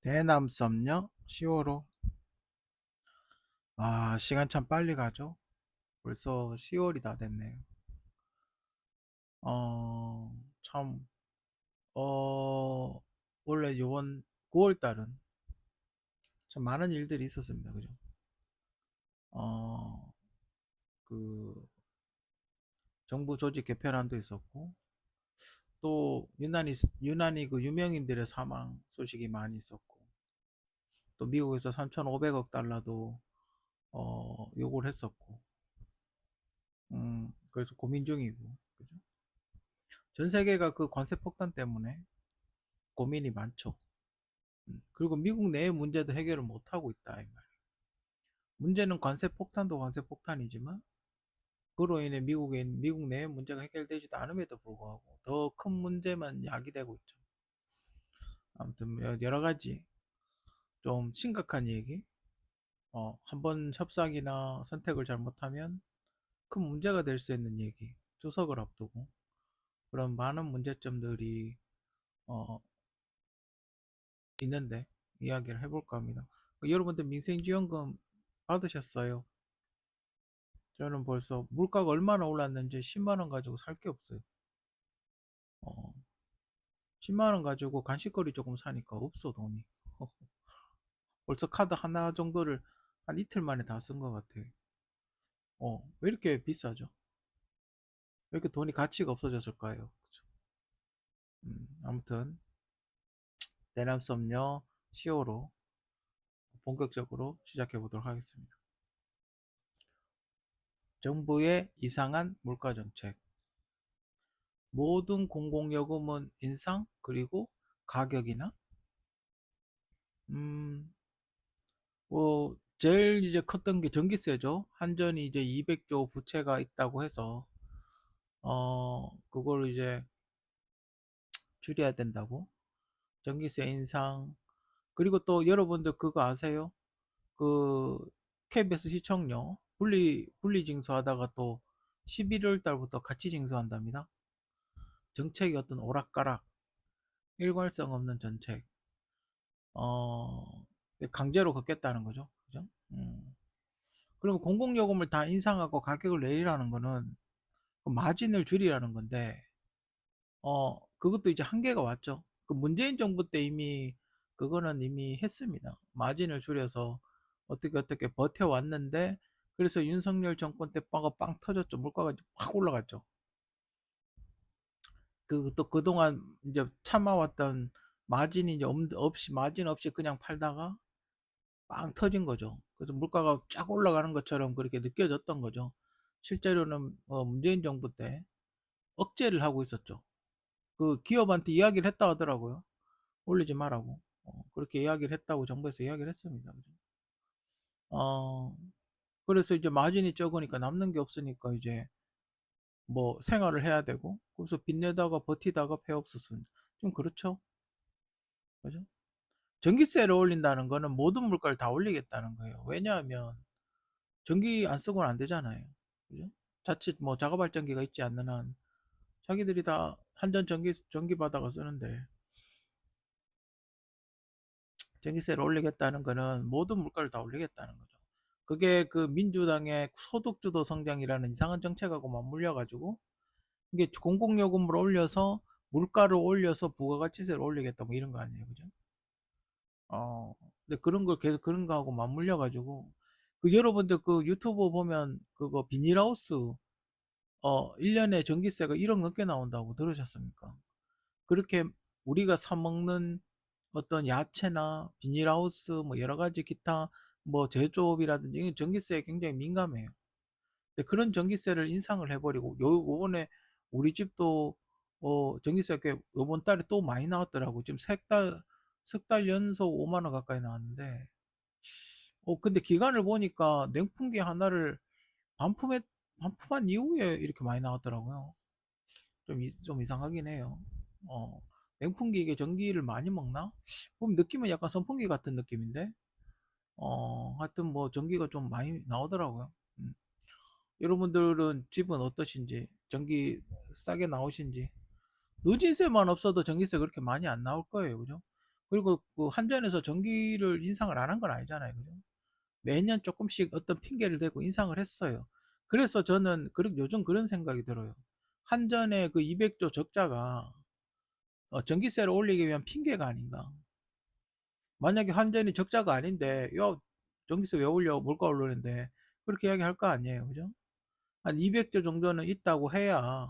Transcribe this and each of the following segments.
대남 썸녀 10월호. 아, 시간 참 빨리 가죠. 벌써 10월이 다 됐네요. 참, 원래 요번 9월 달은 참 많은 일들이 있었습니다. 그죠? 어, 그, 정부 조직 개편안도 있었고, 또, 유난히 그 유명인들의 사망 소식이 많이 있었고, 또 미국에서 3,500억 달러도, 요구를 했었고, 그래서 고민 중이고, 그죠? 전 세계가 그 관세 폭탄 때문에 고민이 많죠. 그리고 미국 내의 문제도 해결을 못하고 있다 이 말. 문제는 관세 폭탄도 관세 폭탄이지만 그로 인해 미국 내의 문제가 해결되지도 않음에도 불구하고 더 큰 문제만 야기되고 있죠. 아무튼 여러 가지 좀 심각한 얘기. 한번 협상이나 선택을 잘못하면 큰 문제가 될 수 있는 얘기. 추석을 앞두고 그런 많은 문제점들이 어, 있는데 이야기를 해볼까 합니다. 여러분들 민생지원금 받으셨어요? 저는 벌써 물가가 얼마나 올랐는지 10만 원 가지고 살 게 없어요. 어, 10만 원 가지고 간식거리 조금 사니까 없어 돈이. 벌써 카드 하나 정도를 한 이틀 만에 다 쓴 것 같아요. 왜 이렇게 비싸죠? 왜 이렇게 돈이 가치가 없어졌을까요? 그쵸? 아무튼 대남 썸녀 시어로 본격적으로 시작해 보도록 하겠습니다. 정부의 이상한 물가 정책. 모든 공공요금은 인상 그리고 가격이나 음, 제일 이제 컸던 게 전기세죠. 한전이 이제 200조 부채가 있다고 해서, 그걸 이제 줄여야 된다고. 전기세 인상. 그리고 또 여러분들 그거 아세요? 그, KBS 시청료 분리 징수하다가 또 11월 달부터 같이 징수한답니다. 정책이 어떤 오락가락, 일관성 없는 정책, 어, 강제로 걷겠다는 거죠. 그죠? 그리고 공공요금을 다 인상하고 가격을 내리라는 거는 그 마진을 줄이라는 건데, 그것도 이제 한계가 왔죠. 그 문재인 정부 때 그거는 이미 했습니다. 마진을 줄여서 어떻게 버텨왔는데, 그래서 윤석열 정권 때 빵가 빵 터졌죠. 물가가 확 올라갔죠. 또 그동안 이제 참아왔던 마진이 이제 마진 없이 그냥 팔다가 빵 터진 거죠. 그래서 물가가 쫙 올라가는 것처럼 그렇게 느껴졌던 거죠. 실제로는 문재인 정부 때 억제를 하고 있었죠. 그 기업한테 이야기를 했다 하더라고요. 올리지 말라고. 그렇게 이야기를 했다고 정부에서 이야기를 했습니다. 어, 그래서 이제 마진이 적으니까 남는 게 없으니까 이제 뭐 생활을 해야 되고, 그래서 빚내다가 버티다가 폐업수순. 좀 그렇죠. 그죠? 전기세를 올린다는 거는 모든 물가를 다 올리겠다는 거예요. 왜냐하면 전기 안 쓰고는 안 되잖아요. 그죠? 자칫 뭐 자가발전기가 있지 않는 한 자기들이 다 한전 전기 받아가 쓰는데, 전기세를 올리겠다는 거는 모든 물가를 다 올리겠다는 거죠. 그게 그 민주당의 소득주도 성장이라는 이상한 정책하고 맞물려 가지고 이게 공공요금을 올려서 물가를 올려서 부가가치세를 올리겠다 뭐 이런 거 아니에요, 그죠? 근데 그런 걸 계속 그런 거하고 맞물려 가지고 그 여러분들 그 유튜브 보면 그거 비닐하우스 1년에 전기세가 1억 넘게 나온다고 들으셨습니까? 그렇게 우리가 사 먹는 어떤 야채나 비닐하우스 뭐 여러 가지 기타 뭐 제조업이라든지 이건 전기세에 굉장히 민감해요. 근데 그런 전기세를 인상을 해버리고 요번에 우리 집도 전기세가 요번 달에 또 많이 나왔더라고. 지금 석 달 연속 5만 원 가까이 나왔는데 근데 기간을 보니까 냉풍기 하나를 반품해 반품한 이후에 이렇게 많이 나왔더라고요. 좀 이상하긴 해요. 냉풍기 이게 전기를 많이 먹나? 보면 느낌은 약간 선풍기 같은 느낌인데, 하여튼 뭐 전기가 좀 많이 나오더라고요. 음. 여러분들은 집은 어떠신지, 전기 싸게 나오신지. 누진세만 없어도 전기세 그렇게 많이 안 나올 거예요. 그죠? 그리고 그 한전에서 전기를 인상을 안 한 건 아니잖아요. 그죠? 매년 조금씩 어떤 핑계를 대고 인상을 했어요. 그래서 저는 요즘 그런 생각이 들어요. 한전의 그 200조 적자가 전기세를 올리기 위한 핑계가 아닌가. 만약에 한전이 적자가 아닌데, 야, 전기세 왜 올려? 물가 오르는데. 그렇게 이야기할 거 아니에요. 그죠? 한 200조 정도는 있다고 해야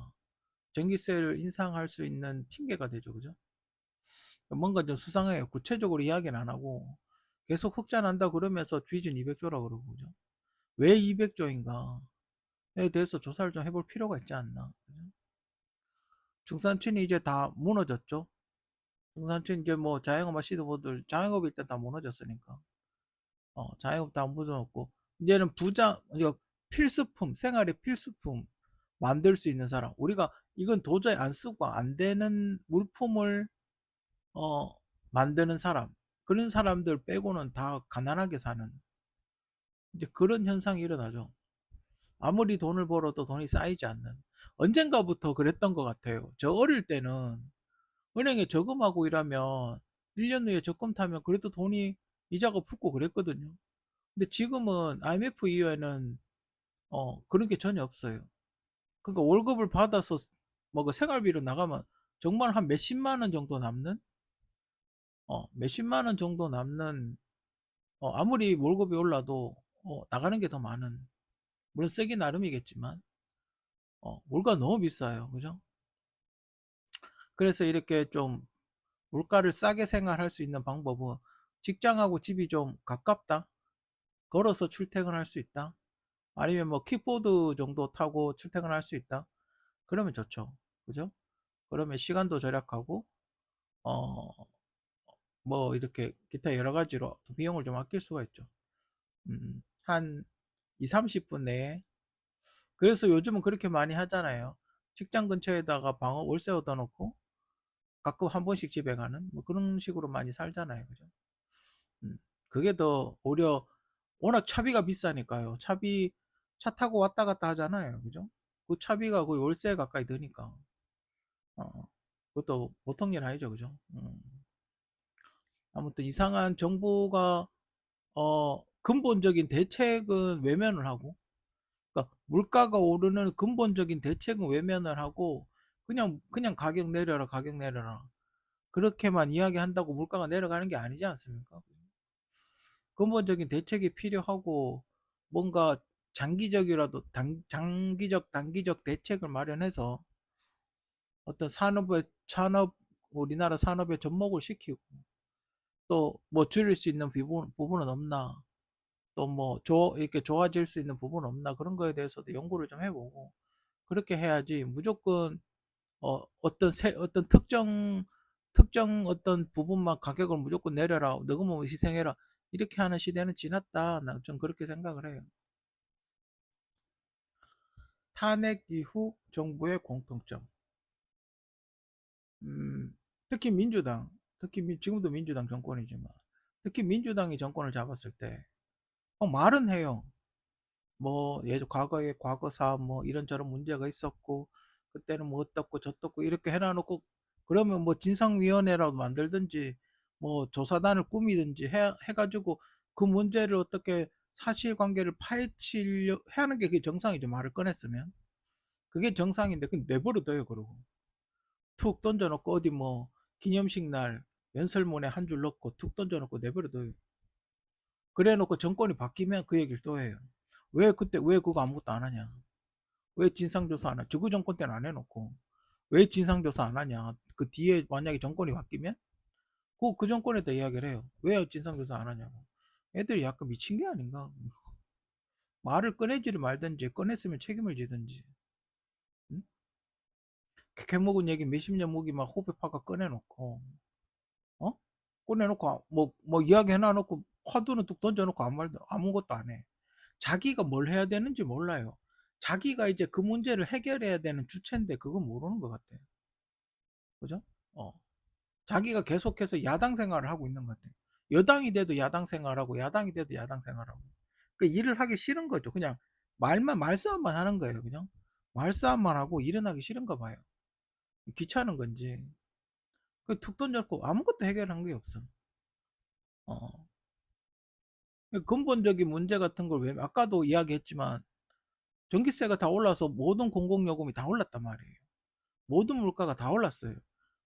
전기세를 인상할 수 있는 핑계가 되죠. 그죠? 뭔가 좀 수상해요. 구체적으로 이야기는 안 하고 계속 흑자 난다 그러면서 뒤진 200조라고 그러고. 그죠? 왜 200조인가에 대해서 조사를 좀 해볼 필요가 있지 않나. 그죠? 중산층이 이제 다 무너졌죠. 중산층 이제 뭐 자영업 하시는 분들, 자영업일 때 다 무너졌으니까. 자영업 다 무너졌고, 이제는 이제 필수품, 생활의 필수품 만들 수 있는 사람. 우리가 이건 도저히 안 쓰고 안 되는 물품을 어, 만드는 사람. 그런 사람들 빼고는 다 가난하게 사는 이제 그런 현상이 일어나죠. 아무리 돈을 벌어도 돈이 쌓이지 않는. 언젠가부터 그랬던 것 같아요. 저 어릴 때는 은행에 저금하고 일하면 1년 후에 적금 타면 그래도 돈이 이자가 붙고 그랬거든요. 근데 지금은 IMF 이후에는 그런 게 전혀 없어요. 그러니까 월급을 받아서 뭐 그 생활비로 나가면 정말 한 몇십만 원 정도 남는 몇십만 원 정도 남는 아무리 월급이 올라도 나가는 게 더 많은, 물론 쓰기 나름이겠지만 물가 너무 비싸요. 그죠? 그래서 이렇게 좀 물가를 싸게 생활할 수 있는 방법은 직장하고 집이 좀 가깝다. 걸어서 출퇴근할 수 있다. 아니면 뭐 킥보드 정도 타고 출퇴근할 수 있다. 그러면 좋죠. 그죠? 그러면 시간도 절약하고 어 뭐 이렇게 기타 여러 가지로 비용을 좀 아낄 수가 있죠. 한 2, 30분 내에. 그래서 요즘은 그렇게 많이 하잖아요. 직장 근처에다가 방어 월세 얻어놓고 가끔 한 번씩 집에 가는 뭐 그런 식으로 많이 살잖아요. 그죠? 음, 그게 더 오히려 워낙 차비가 비싸니까요. 차 타고 왔다 갔다 하잖아요. 그죠? 그 차비가 거의 월세 가까이 드니까. 그것도 보통 일 아니죠. 그죠? 아무튼 이상한 정부가 근본적인 대책은 외면을 하고, 그러니까 물가가 오르는 근본적인 대책은 외면을 하고 그냥 가격 내려라, 가격 내려라. 그렇게만 이야기한다고 물가가 내려가는 게 아니지 않습니까? 근본적인 대책이 필요하고 뭔가 장기적이라도 장기적 단기적 대책을 마련해서 어떤 우리나라 산업에 접목을 시키고 또 뭐 줄일 수 있는 부분은 없나, 또 뭐 이렇게 좋아질 수 있는 부분은 없나, 그런 거에 대해서도 연구를 좀 해보고 그렇게 해야지. 무조건 어떤 특정 어떤 부분만 가격을 무조건 내려라, 너가 뭐 희생해라, 이렇게 하는 시대는 지났다. 나 좀 그렇게 생각을 해요. 탄핵 이후 정부의 공통점. 특히 민주당, 지금도 민주당 정권이지만, 특히 민주당이 정권을 잡았을 때, 말은 해요. 뭐, 과거에 과거사, 뭐, 이런저런 문제가 있었고, 그때는 뭐, 어떻고, 저떻고, 이렇게 해놔놓고, 그러면 뭐, 진상위원회라도 만들든지, 뭐, 조사단을 꾸미든지 해가지고, 그 문제를 어떻게 사실관계를 파헤치려, 해야 하는 게 그게 정상이죠. 말을 꺼냈으면. 그게 정상인데, 그 내버려둬요, 그러고. 툭 던져놓고 어디 뭐 기념식 날 연설문에 한 줄 넣고 툭 던져놓고 내버려둬요. 그래놓고 정권이 바뀌면 그 얘기를 또 해요. 왜 그거 아무것도 안 하냐? 왜 진상조사 안 하냐? 저그 정권 때는 안 해놓고 왜 진상조사 안 하냐? 그 뒤에 만약에 정권이 바뀌면 그 정권에다 이야기를 해요. 왜 진상조사 안 하냐고. 애들이 약간 미친 게 아닌가? 말을 꺼내지를 말든지 꺼냈으면 책임을 지든지. 응? 캐먹은 얘기 몇십 년 묵이 막 호배 파가 꺼내놓고 어? 꺼내놓고 뭐 이야기 해놔놓고 화두는 뚝 던져놓고 아무것도 안 해. 자기가 뭘 해야 되는지 몰라요. 자기가 이제 그 문제를 해결해야 되는 주체인데 그건 모르는 것 같아요. 그죠? 어. 자기가 계속해서 야당 생활을 하고 있는 것 같아요. 여당이 돼도 야당 생활하고 야당이 돼도 야당 생활하고. 그 일을 하기 싫은 거죠. 그냥 말싸움만 하는 거예요 그냥. 말싸움만 하고 일어나기 싫은가 봐요. 귀찮은 건지. 그 툭 던져 놓고 아무것도 해결한 게 없어. 어. 근본적인 문제 같은 걸 왜 아까도 이야기했지만 전기세가 다 올라서 모든 공공요금이 다 올랐단 말이에요. 모든 물가가 다 올랐어요.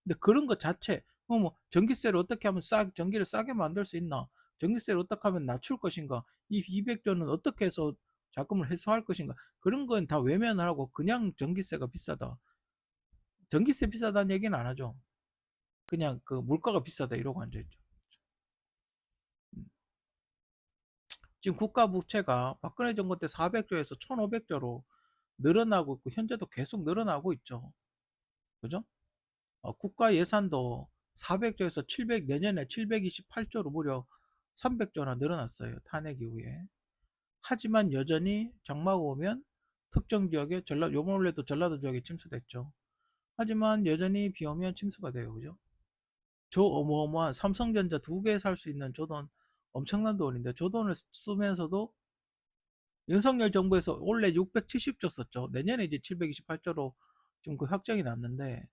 근데 그런 것 자체 뭐 전기세를 어떻게 하면 전기를 싸게 만들 수 있나? 전기세를 어떻게 하면 낮출 것인가? 이 200조는 어떻게 해서 자금을 회수할 것인가? 그런 건 다 외면을 하고 그냥 전기세가 비싸다. 전기세 비싸다는 얘기는 안 하죠. 그냥 그 물가가 비싸다 이러고 앉아있죠. 음. 지금 국가 부채가 박근혜 정부 때 400조에서 1,500조로 늘어나고 있고 현재도 계속 늘어나고 있죠. 그죠? 국가 예산도 400조에서 700, 내년에 728조로 무려 300조나 늘어났어요. 탄핵 이후에. 하지만 여전히 장마가 오면 특정 지역에 요번 원래도 전라도 지역에 침수됐죠. 하지만 여전히 비 오면 침수가 돼요. 그죠? 저 어마어마한 삼성전자 2개 살 수 있는 저 돈 엄청난 돈인데 저 돈을 쓰면서도 윤석열 정부에서 원래 670조 썼죠. 내년에 이제 728조로 좀 그 확정이 났는데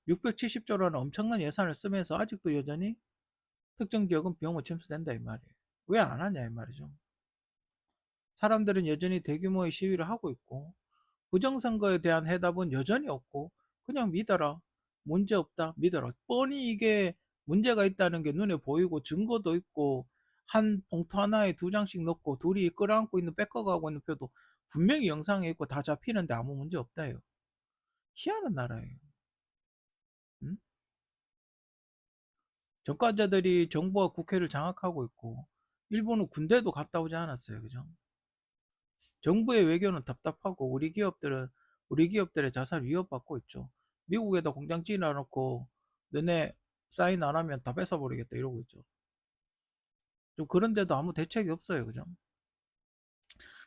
670조라는 엄청난 예산을 쓰면서 아직도 여전히 특정 지역은 비용을 침수된다 이 말이에요. 왜 안 하냐 이 말이죠. 사람들은 여전히 대규모의 시위를 하고 있고 부정선거에 대한 해답은 여전히 없고 그냥 믿어라. 문제없다. 믿어라. 뻔히 이게 문제가 있다는 게 눈에 보이고 증거도 있고 한 봉투 하나에 2장씩 넣고 둘이 끌어안고 있는 뺏어가고 있는 표도 분명히 영상에 있고 다 잡히는데 아무 문제 없다요. 희한한 나라예요. 응? 전과자들이 정부와 국회를 장악하고 있고 일본은 군대도 갔다 오지 않았어요. 그죠? 정부의 외교는 답답하고 우리 기업들의 자살 위협받고 있죠. 미국에다 공장 지어놓고 너네 사인 안 하면 다 뺏어버리겠다 이러고 있죠. 좀 그런데도 아무 대책이 없어요. 그죠?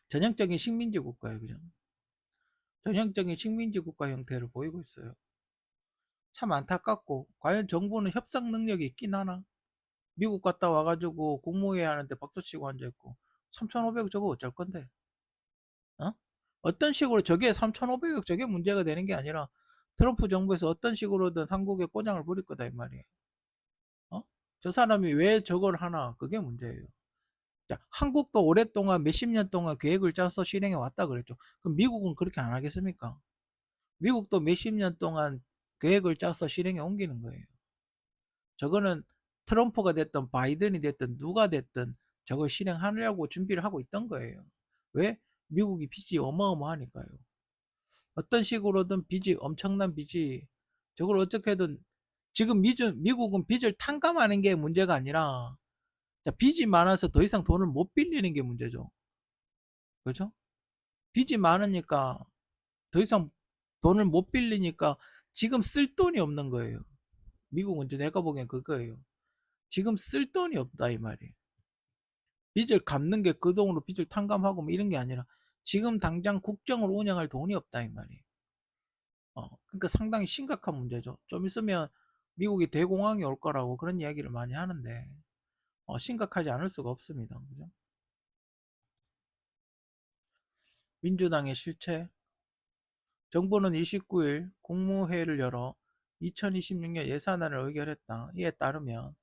전형적인 식민지 국가예요. 그죠? 전형적인 식민지 국가 형태를 보이고 있어요. 참 안타깝고 과연 정부는 협상 능력이 있긴 하나? 미국 갔다 와가지고 국무회의 하는데 박수치고 앉아있고 3,500억 저거 어쩔 건데? 어? 어떤 식으로 저게 3,500억 저게 문제가 되는 게 아니라 트럼프 정부에서 어떤 식으로든 한국에 꼬장을 부릴 거다 이 말이에요. 어? 저 사람이 왜 저걸 하나 그게 문제예요. 자, 한국도 오랫동안 몇십 년 동안 계획을 짜서 실행해 왔다 그랬죠. 그럼 미국은 그렇게 안 하겠습니까? 미국도 몇십 년 동안 계획을 짜서 실행해 옮기는 거예요. 저거는 트럼프가 됐든 바이든이 됐든 누가 됐든 저걸 실행하려고 준비를 하고 있던 거예요. 왜? 미국이 빚이 어마어마하니까요. 어떤 식으로든 빚이 엄청난 빚이 저걸 어떻게든 지금 미국은 빚을 탕감하는 게 문제가 아니라 빚이 많아서 더 이상 돈을 못 빌리는 게 문제죠. 그렇죠? 빚이 많으니까 더 이상 돈을 못 빌리니까 지금 쓸 돈이 없는 거예요. 미국은 이제 내가 보기엔 그거예요. 지금 쓸 돈이 없다 이 말이에요. 빚을 갚는 게 그 돈으로 빚을 탕감하고 뭐 이런 게 아니라 지금 당장 국정을 운영할 돈이 없다 이 말이에요. 그러니까 상당히 심각한 문제죠. 좀 있으면 미국이 대공황이 올 거라고 그런 이야기를 많이 하는데 심각하지 않을 수가 없습니다. 그죠? 민주당의 실체. 정부는 29일 국무회의를 열어 2026년 예산안을 의결했다. 이에 따르면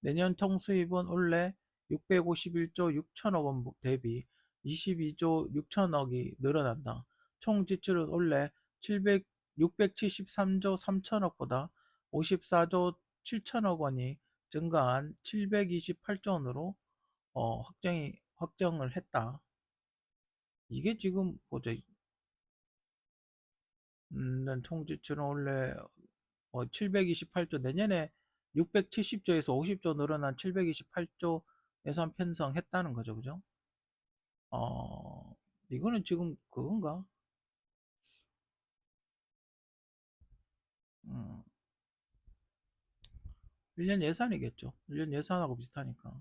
내년 총수입은 원래 651조 6천억 원 대비 22조 6천억이 늘어난다. 총 지출은 원래 673조 3천억보다 54조 7천억 원이 증가한 728조 원으로 확정을 했다. 이게 지금 보자. 총 지출은 원래 728조 내년에 670조에서 50조 늘어난 728조 예산 편성했다는 거죠. 그죠? 어, 이거는 지금 그건가? 1년 예산이겠죠. 1년 예산하고 비슷하니까.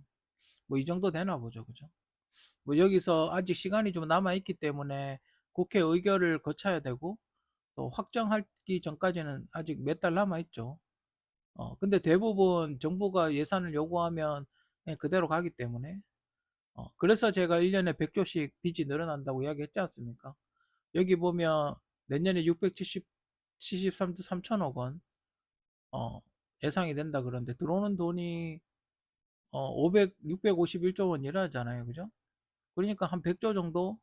뭐 이 정도 되나 보죠. 그죠? 뭐 여기서 아직 시간이 좀 남아 있기 때문에 국회 의결을 거쳐야 되고 또 확정하기 전까지는 아직 몇 달 남아 있죠. 근데 대부분 정부가 예산을 요구하면 그냥 그대로 가기 때문에 그래서 제가 1년에 100조씩 빚이 늘어난다고 이야기했지 않습니까? 여기 보면 내년에 673조 3천억 원 어, 예상이 된다 그러는데 들어오는 돈이 651조 원이라잖아요. 그죠? 그러니까 한 100조 정도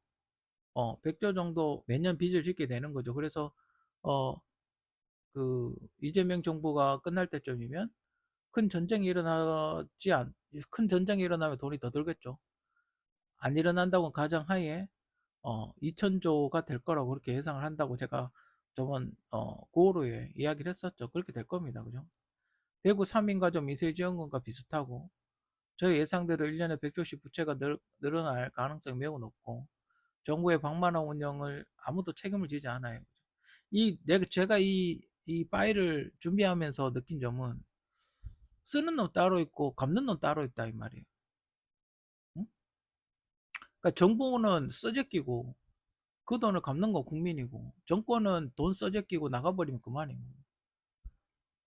100조 정도 매년 빚을 짓게 되는 거죠. 그래서 어, 그 이재명 정부가 끝날 때쯤이면 큰 전쟁이 일어나지 않, 큰 전쟁이 일어나면 돈이 더 들겠죠. 안 일어난다고 가정하에 2천조가 될 거라고 그렇게 예상을 한다고 제가 저번 9월호에 이야기를 했었죠. 그렇게 될 겁니다. 그죠? 대구 3인 가족 미세지원금과 비슷하고 저희 예상대로 1년에 100조씩 부채가 늘어날 가능성이 매우 높고 정부의 방만한 운영을 아무도 책임을 지지 않아요. 제가 이 파일을 준비하면서 느낀 점은 쓰는 놈 따로 있고 갚는 놈 따로 있다 이 말이에요. 응? 그러니까 정부는 써제끼고 그 돈을 갚는 건 국민이고 정권은 돈 써제끼고 나가버리면 그만이고.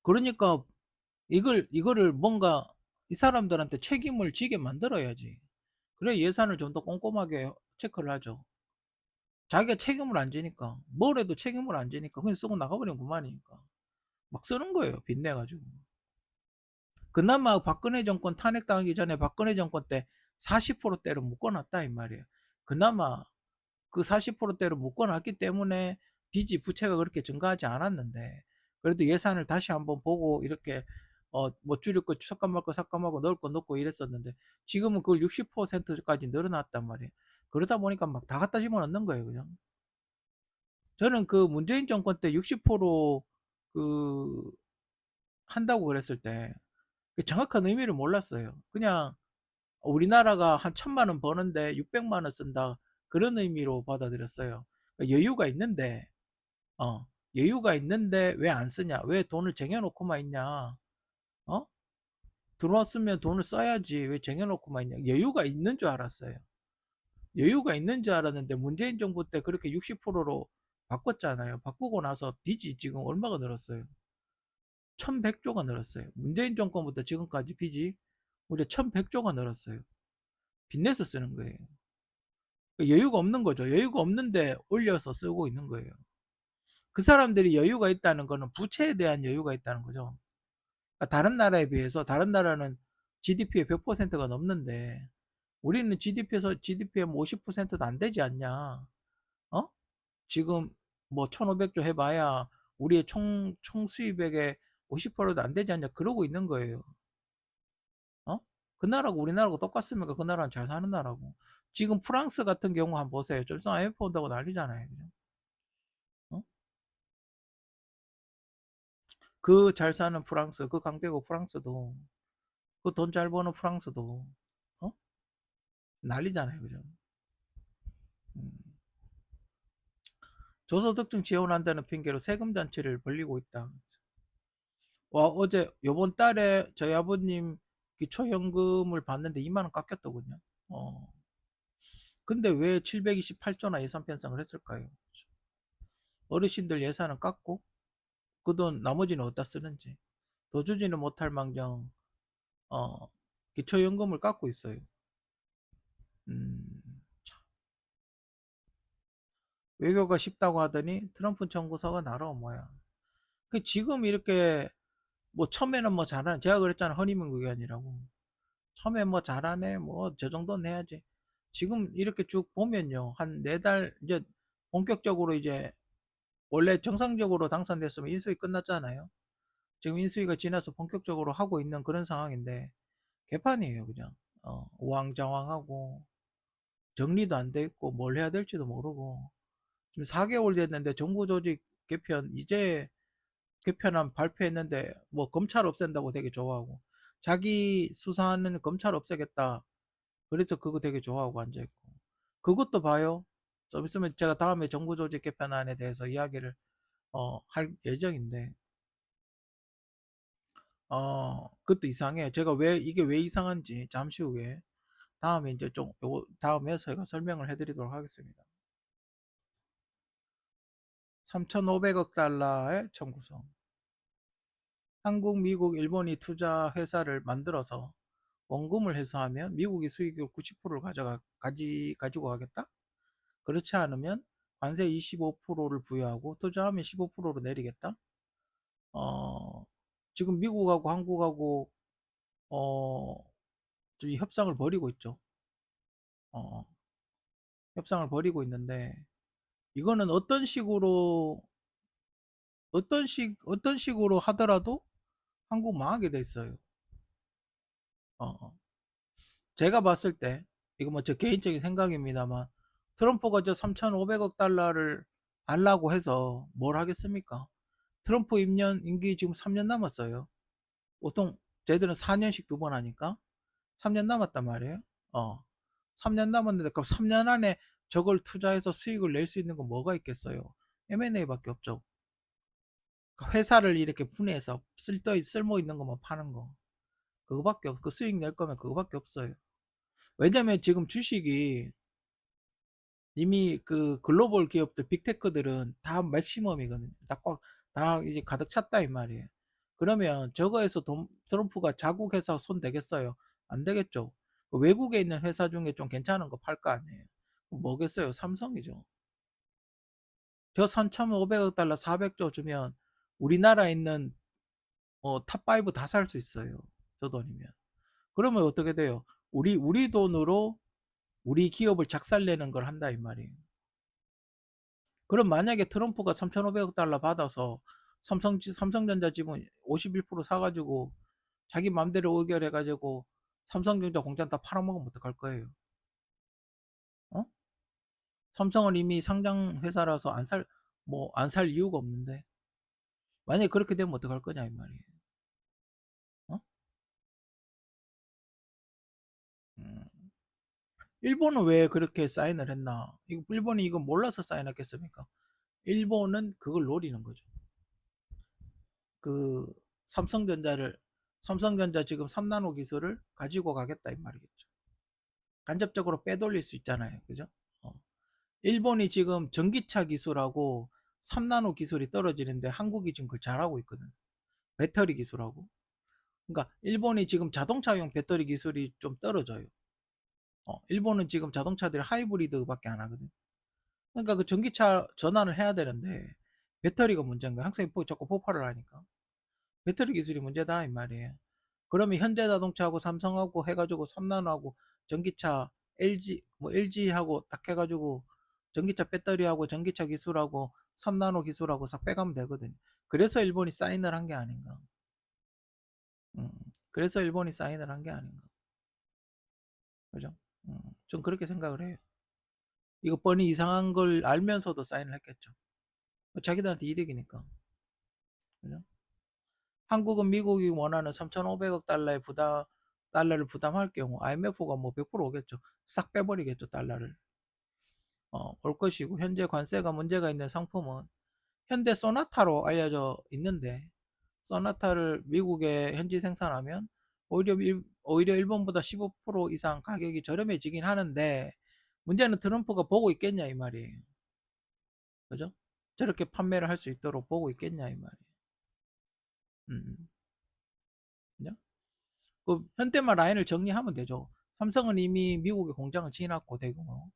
그러니까 이거를 뭔가 이 사람들한테 책임을 지게 만들어야지. 그래 예산을 좀 더 꼼꼼하게 체크를 하죠. 자기가 책임을 안 지니까 뭘 해도 책임을 안 지니까 그냥 쓰고 나가버리면 그만이니까 막 쓰는 거예요. 빚내가지고. 그나마 박근혜 정권 탄핵당하기 전에 박근혜 정권 때 40%대로 묶어놨다 이 말이에요. 그나마 그 40%대로 묶어놨기 때문에 빚이 부채가 그렇게 증가하지 않았는데 그래도 예산을 다시 한번 보고 이렇게 뭐 줄일 거 삭감할 거 삭감하고 넣을 거 넣고 이랬었는데 지금은 그걸 60%까지 늘어났단 말이에요. 그러다 보니까 막 다 갖다 집어넣는 거예요. 그죠? 저는 그 문재인 정권 때 60%그 한다고 그랬을 때 그 정확한 의미를 몰랐어요. 그냥 우리나라가 한 1,000만 원 버는데 600만 원 쓴다. 그런 의미로 받아들였어요. 그러니까 어, 여유가 있는데 왜 안 쓰냐? 왜 돈을 쟁여놓고만 있냐? 어? 들어왔으면 돈을 써야지. 왜 쟁여놓고만 있냐? 여유가 있는 줄 알았어요. 여유가 있는 줄 알았는데 문재인 정부 때 그렇게 60%로 바꿨잖아요. 바꾸고 나서 빚이 지금 얼마가 늘었어요? 1100조가 늘었어요. 문재인 정권부터 지금까지 빚이 무려 1100조가 늘었어요. 빚내서 쓰는 거예요. 여유가 없는 거죠. 여유가 없는데 올려서 쓰고 있는 거예요. 그 사람들이 여유가 있다는 거는 부채에 대한 여유가 있다는 거죠. 그러니까 다른 나라에 비해서 다른 나라는 GDP의 100%가 넘는데 우리는 GDP의 50%도 안 되지 않냐? 어? 지금 뭐 1,500조 해봐야 우리의 총 수입액의 50%도 안 되지 않냐? 그러고 있는 거예요. 어? 그 나라고 우리나라고 똑같습니까? 그 나라는 잘 사는 나라고. 지금 프랑스 같은 경우 한번 보세요. 좀 있으면 IMF 온다고 난리잖아요. 그죠? 어? 그 잘 사는 프랑스, 그 강대국 프랑스도, 그 돈 잘 버는 프랑스도, 어? 난리잖아요. 그죠? 음. 저소득층 지원한다는 핑계로 세금 잔치를 벌리고 있다. 와, 요번 달에 저희 아버님 기초연금을 받는데 2만 원 깎였더군요. 어. 근데 왜 728조나 예산 편성을 했을까요? 어르신들 예산은 깎고 그 돈 나머지는 어디다 쓰는지 더 주지는 못할 망정 기초연금을 깎고 있어요. 음, 외교가 쉽다고 하더니 트럼프 청구서가 날아온 모양. 그 지금 이렇게 뭐 처음에는 뭐 잘하네. 제가 그랬잖아 허니문 의견이라고. 처음에 뭐 잘하네. 뭐 저 정도는 해야지. 지금 이렇게 쭉 보면요. 한 4달 이제 본격적으로 이제 원래 정상적으로 당선됐으면 인수위 끝났잖아요. 지금 인수위가 지나서 본격적으로 하고 있는 그런 상황인데 개판이에요, 그냥. 우왕좌왕하고 정리도 안 돼 있고 뭘 해야 될지도 모르고 지금 4개월 됐는데 정부 조직 개편 이제 개편안 발표했는데 뭐 검찰 없앤다고 되게 좋아하고 자기 수사하는 검찰 없애겠다. 그래서 그거 되게 좋아하고 앉아 있고 그것도 봐요. 좀 있으면 제가 다음에 정부 조직 개편안에 대해서 이야기를 할 예정인데 그것도 이상해. 제가 왜 이게 왜 이상한지 잠시 후에 다음에 이제 좀 요거 다음에 저희가 설명을 해드리도록 하겠습니다. 3,500억 달러의 청구서. 한국, 미국, 일본이 투자 회사를 만들어서 원금을 회수하면 미국이 수익을 90%를 가지고 가겠다? 그렇지 않으면 관세 25%를 부여하고 투자하면 15%로 내리겠다? 어, 지금 미국하고 한국하고 어, 좀 협상을 벌이고 있죠. 어, 협상을 벌이고 있는데 이거는 어떤 식으로 하더라도 한국 망하게 돼 있어요. 어, 어. 제가 봤을 때 이거 뭐 저 개인적인 생각입니다만 트럼프가 저 3,500억 달러를 달라고 해서 뭘 하겠습니까? 트럼프 임기 지금 3년 남았어요. 보통 쟤들은 4년씩 두 번 하니까 3년 남았단 말이에요. 어. 3년 남았는데 그럼 3년 안에 저걸 투자해서 수익을 낼 수 있는 건 뭐가 있겠어요? M&A밖에 없죠. 회사를 이렇게 분해해서 쓸모 있는 것만 파는 거. 그거밖에 없, 그 수익 낼 거면 그거밖에 없어요. 왜냐면 지금 주식이 이미 그 글로벌 기업들, 빅테크들은 다 맥시멈이거든요. 다 이제 가득 찼다, 이 말이에요. 그러면 저거에서 트럼프가 자국 회사 손 대겠어요? 안 되겠죠. 외국에 있는 회사 중에 좀 괜찮은 거 팔 거 아니에요. 뭐겠어요? 삼성이죠. 저 3,500억 달러 400조 주면 우리나라에 있는 탑5 다 살 수 있어요. 저 돈이면. 그러면 어떻게 돼요? 우리 돈으로 우리 기업을 작살내는 걸 한다 이 말이에요. 그럼 만약에 트럼프가 3,500억 달러 받아서 삼성전자 지분 51% 사가지고 자기 맘대로 의결해가지고 삼성전자 공장 다 팔아먹으면 어떡할 거예요? 어? 삼성은 이미 상장 회사라서 안 살 이유가 없는데 만약에 그렇게 되면 어떡할 거냐 이 말이에요. 어? 음. 일본은 왜 그렇게 사인을 했나? 일본이 이거 몰라서 사인했겠습니까? 일본은 그걸 노리는 거죠. 그 삼성전자 지금 3나노 기술을 가지고 가겠다 이 말이겠죠. 간접적으로 빼돌릴 수 있잖아요. 그죠? 어. 일본이 지금 전기차 기술하고 3나노 기술이 떨어지는데 한국이 지금 그걸 잘하고 있거든. 배터리 기술하고. 그러니까 일본이 지금 자동차용 배터리 기술이 좀 떨어져요. 일본은 지금 자동차들이 하이브리드밖에 안 하거든. 그러니까 그 전기차 전환을 해야 되는데 배터리가 문제인 거야. 항상 자꾸 폭발을 하니까. 배터리 기술이 문제다 이 말이에요. 그러면 현대자동차하고 삼성하고 해가지고 3나노하고 전기차 LG하고 딱 해가지고 전기차 배터리하고 전기차 기술하고 3나노 기술하고 싹 빼가면 되거든요. 그래서 일본이 사인을 한 게 아닌가. 음, 그래서 일본이 사인을 한 게 아닌가. 그죠? 좀 그렇게 생각을 해요. 이거 뻔히 이상한 걸 알면서도 사인을 했겠죠. 자기들한테 이득이니까. 그죠? 한국은 미국이 원하는 3,500억 달러를 부담할 경우 IMF가 뭐 100% 오겠죠. 싹 빼버리겠죠, 달러를. 올 것이고 현재 관세가 문제가 있는 상품은 현대 소나타로 알려져 있는데 소나타를 미국에 현지 생산하면 오히려 일본보다 15% 이상 가격이 저렴해지긴 하는데 문제는 트럼프가 보고 있겠냐 이 말이에요. 그죠? 저렇게 판매를 할 수 있도록 보고 있겠냐 이 말이에요. 음. 그죠? 그 현대만 라인을 정리하면 되죠. 삼성은 이미 미국에 공장을 지어놨고 대규모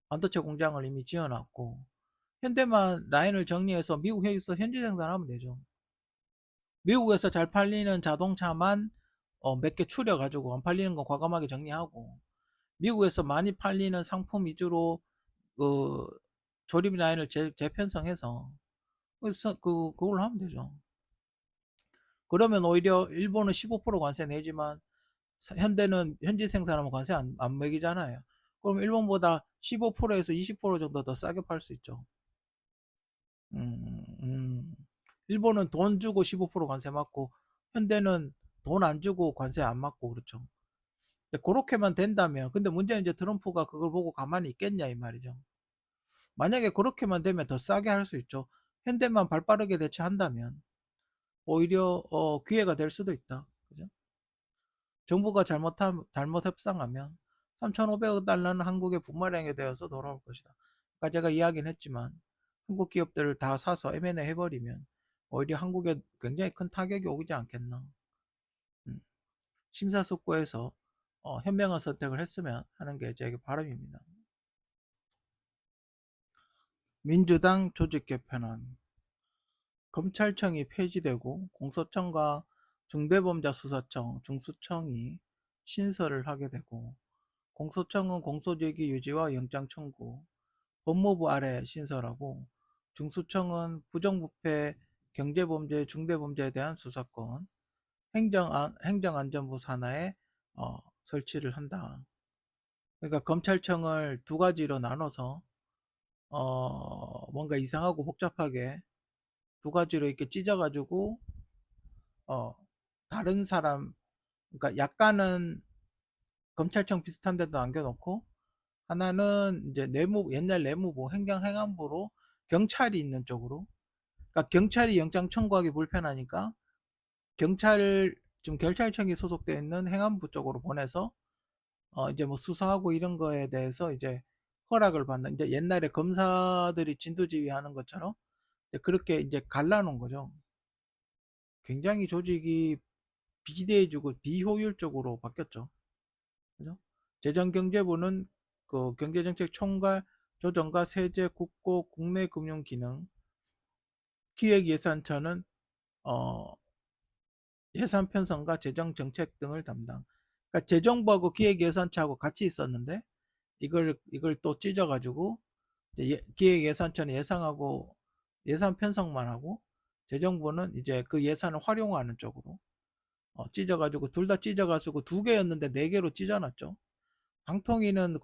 반도체 공장을 이미 지어놨고 현대만 라인을 정리해서 미국에서 현지 생산하면 되죠. 미국에서 잘 팔리는 자동차만 몇 개 추려가지고 안 팔리는 거 과감하게 정리하고 미국에서 많이 팔리는 상품 위주로 그 조립 라인을 재편성해서 그걸로 하면 되죠. 그러면 오히려 일본은 15% 관세 내지만 현대는 현지 생산하면 관세 안 매기잖아요. 그럼 일본보다 15%에서 20% 정도 더 싸게 팔 수 있죠. 음, 음. 일본은 돈 주고 15% 관세 맞고 현대는 돈 안 주고 관세 안 맞고 그렇죠. 그렇게만 된다면 근데 문제는 이제 트럼프가 그걸 보고 가만히 있겠냐 이 말이죠. 만약에 그렇게만 되면 더 싸게 할 수 있죠. 현대만 발빠르게 대처한다면 오히려 기회가 될 수도 있다. 그죠? 정부가 잘못 협상하면 3,500억 달러는 한국의 부메랑이 되어서 돌아올 것이다. 아까 제가 이야기는 했지만 한국 기업들을 다 사서 M&A 해버리면 오히려 한국에 굉장히 큰 타격이 오지 않겠나. 음, 심사숙고해서 현명한 선택을 했으면 하는 게 제 바람입니다. 민주당 조직 개편안. 검찰청이 폐지되고 공소청과 중대범죄수사청, 중수청이 신설을 하게 되고, 공소청은 공소제기 유지와 영장 청구, 법무부 아래 신설하고, 중수청은 부정부패, 경제범죄, 중대범죄에 대한 수사권, 행정안전부 산하에 설치를 한다. 그러니까 검찰청을 두 가지로 나눠서 뭔가 이상하고 복잡하게 두 가지로 이렇게 찢어가지고 다른 사람, 그러니까 약간은 검찰청 비슷한 데도 남겨놓고, 하나는 이제 옛날 내무부, 행안부로 경찰이 있는 쪽으로, 그러니까 경찰이 영장 청구하기 불편하니까 경찰청이 소속되어 있는 행안부 쪽으로 보내서 이제 뭐 수사하고 이런 거에 대해서 이제 허락을 받는, 이제 옛날에 검사들이 진두지휘 하는 것처럼 이제 그렇게 이제 갈라놓은 거죠. 굉장히 조직이 비대해지고 비효율적으로 바뀌었죠. 그죠? 재정경제부는 그 경제정책 총괄 조정과 세제, 국고, 국내 금융 기능, 기획예산처는 어, 예산 편성과 재정 정책 등을 담당. 그러니까 재정부하고 기획예산처하고 같이 있었는데 이걸 또 찢어가지고 기획예산처는 예상하고 예산 편성만 하고, 재정부는 이제 그 예산을 활용하는 쪽으로 찢어가지고, 둘 다 찢어가지고 두 개였는데 네 개로 찢어놨죠. 방통위는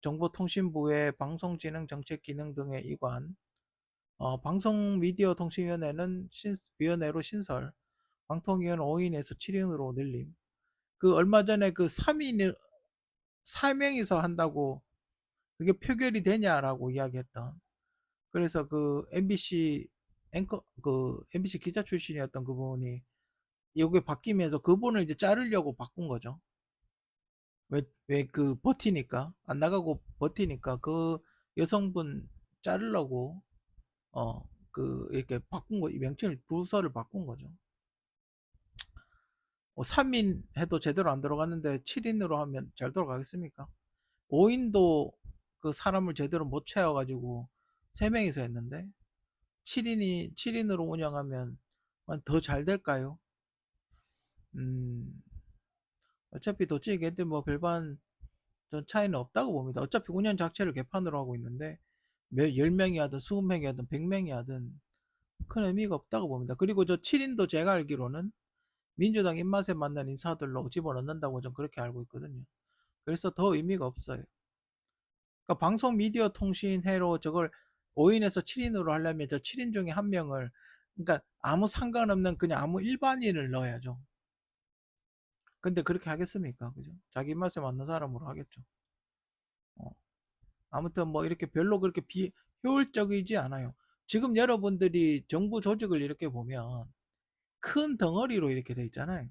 과학기술정보통신부의 방송진흥정책기능 등의 이관, 방송미디어통신위원회는 위원회로 신설, 방통위원 5인에서 7인으로 늘림. 그 얼마 전에 그 3인 4명이서 한다고 그게 표결이 되냐라고 이야기했던, 그래서 그 MBC MBC 기자 출신이었던 그분이 이게 바뀌면서 그분을 이제 자르려고 바꾼 거죠. 왜 그 버티니까 안 나가고 버티니까 그 여성분 자르려고 그 이렇게 바꾼 거, 명칭을 부서를 바꾼 거죠. 3인 해도 제대로 안 들어갔는데 7인으로 하면 잘 돌아가겠습니까? 5인도 그 사람을 제대로 못 채워가지고 3명이서 했는데 7인으로 운영하면 더 잘 될까요? 어차피 도찌개 걔들 뭐 별반 전 차이는 없다고 봅니다. 어차피 운영 자체를 개판으로 하고 있는데 10명이 하든 20명이 하든 100명이 하든 큰 의미가 없다고 봅니다. 그리고 저 7인도 제가 알기로는 민주당 입맛에 맞는 인사들로 집어넣는다고 좀 그렇게 알고 있거든요. 그래서 더 의미가 없어요. 그러니까 방송 미디어 통신회로 저걸 5인에서 7인으로 하려면 저 7인 중에 한 명을, 그러니까 아무 상관없는 그냥 아무 일반인을 넣어야죠. 근데 그렇게 하겠습니까? 그죠? 자기 입맛에 맞는 사람으로 하겠죠. 어. 아무튼 뭐 이렇게 별로 그렇게 비효율적이지 않아요. 지금 여러분들이 정부 조직을 이렇게 보면 큰 덩어리로 이렇게 돼 있잖아요.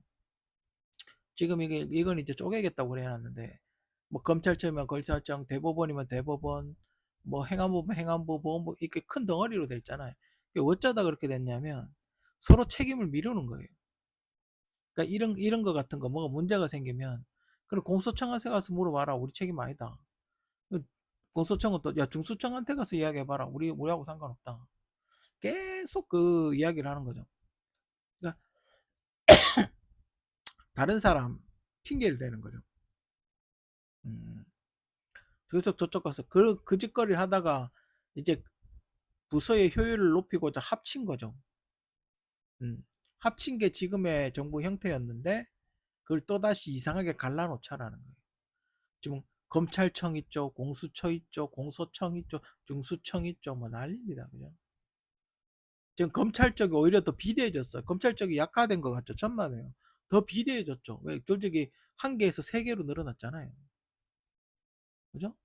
지금 이건 이제 쪼개겠다고 그래 놨는데, 뭐 검찰청이면 검찰청, 대법원이면 대법원, 뭐 행안부면 행안부, 보건부, 이렇게 큰 덩어리로 돼 있잖아요. 어쩌다 그렇게 됐냐면 서로 책임을 미루는 거예요. 그러니까 이런 거 같은 거 뭐가 문제가 생기면 그럼 공소청한테 가서 물어봐라. 우리 책임 아니다. 공소청은 또 야 중수청한테 가서 이야기해봐라. 우리하고 상관없다. 계속 그 이야기를 하는 거죠. 그러니까 다른 사람 핑계를 대는 거죠. 음. 그래서 저쪽 가서 그 짓거리 하다가 이제 부서의 효율을 높이고자 합친 거죠. 합친 게 지금의 정부 형태였는데 그걸 또다시 이상하게 갈라놓자라는 거예요. 지금 검찰청 있죠, 공수처 있죠, 공소청 있죠, 중수청 있죠, 뭐 난립니다. 그죠? 지금 검찰 쪽이 오히려 더 비대해졌어요. 검찰 쪽이 약화된 것 같죠? 천만에요. 더 비대해졌죠. 왜? 조직이 한 개에서 세 개로 늘어났잖아요. 그죠?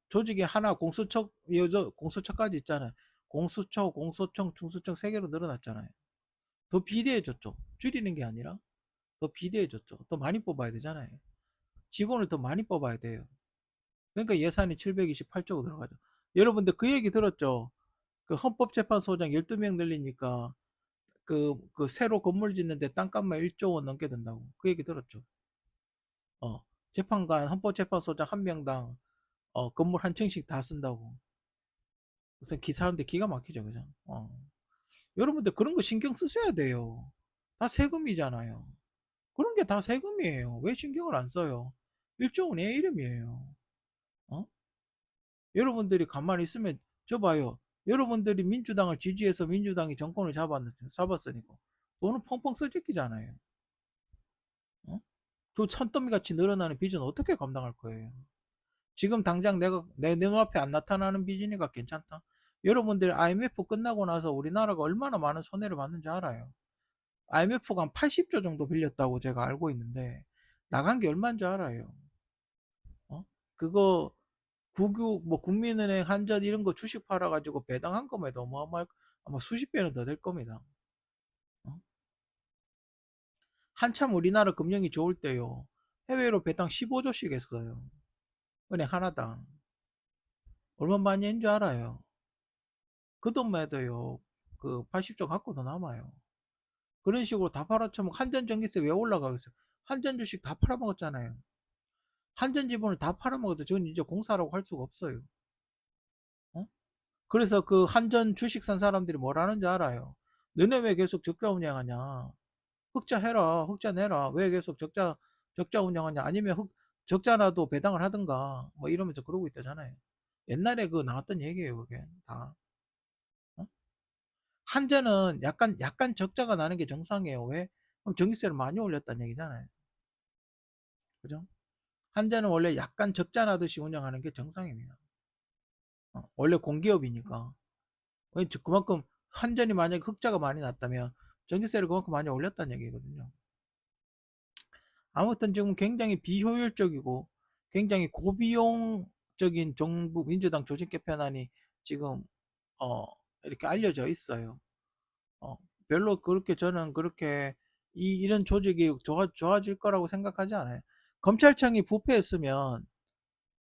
조직이 하나 공수처까지 있잖아요. 공수처, 공소청, 중수청 세 개로 늘어났잖아요. 더 비대해졌죠. 줄이는 게 아니라 더 비대해졌죠. 더 많이 뽑아야 되잖아요. 직원을 더 많이 뽑아야 돼요. 그러니까 예산이 728조가 들어가죠. 여러분들 그 얘기 들었죠? 그 헌법재판소장 12명 늘리니까 그 새로 건물 짓는데 땅값만 1조 원 넘게 든다고. 그 얘기 들었죠? 어, 재판관, 헌법재판소장 한 명당 건물 한 층씩 다 쓴다고. 무슨 기사하는데 기가 막히죠, 그죠? 여러분들 그런 거 신경 쓰셔야 돼요. 다 세금이잖아요. 그런 게 다 세금이에요. 왜 신경을 안 써요? 1조 원의 이름이에요. 어? 여러분들이 가만히 있으면 저 봐요. 여러분들이 민주당을 지지해서 민주당이 정권을 잡았으니까 돈은 펑펑 써제끼잖아요. 어? 그 산더미 같이 늘어나는 빚은 어떻게 감당할 거예요? 지금 당장 내 눈앞에 안 나타나는 빚이니까 괜찮다. 여러분들 IMF 끝나고 나서 우리나라가 얼마나 많은 손해를 받는지 알아요. IMF가 한 80조 정도 빌렸다고 제가 알고 있는데 나간 게 얼마인 줄 알아요. 어? 그거 국유 뭐 국민은행 한전 이런 거 주식 팔아가지고 배당한 거면 어마어마할 아마 수십 배는 더 될 겁니다. 어? 한참 우리나라 금융이 좋을 때요. 해외로 배당 15조씩 했어요. 은행 하나당. 얼마 많이 했는 줄 알아요? 그 돈만 해도요. 그 80조 갖고도 남아요. 그런 식으로 다 팔아쳐면 한전 전기세 왜 올라가겠어요? 한전 주식 다 팔아먹었잖아요. 한전 지분을 다 팔아먹어도 저는 이제 공사라고 할 수가 없어요. 어? 그래서 그 한전 주식 산 사람들이 뭐라는 줄 알아요? 너네 왜 계속 적자 운영하냐? 흑자 해라, 흑자 내라. 왜 계속 적자 운영하냐? 아니면 적자라도 배당을 하든가 뭐 이러면서 그러고 있다잖아요. 옛날에 그 나왔던 얘기예요, 그게 다. 어? 한전은 약간 적자가 나는 게 정상이에요. 왜? 그럼 전기세를 많이 올렸다는 얘기잖아요. 그죠? 한전은 원래 약간 적자 나듯이 운영하는 게 정상입니다. 원래 공기업이니까. 그만큼 한전이 만약에 흑자가 많이 났다면 전기세를 그만큼 많이 올렸다는 얘기거든요. 아무튼 지금 굉장히 비효율적이고 굉장히 고비용적인 정부 민주당 조직 개편안이 지금 어, 이렇게 알려져 있어요. 어, 별로 그렇게 저는 그렇게 이런 조직이 좋아질 거라고 생각하지 않아요. 검찰청이 부패했으면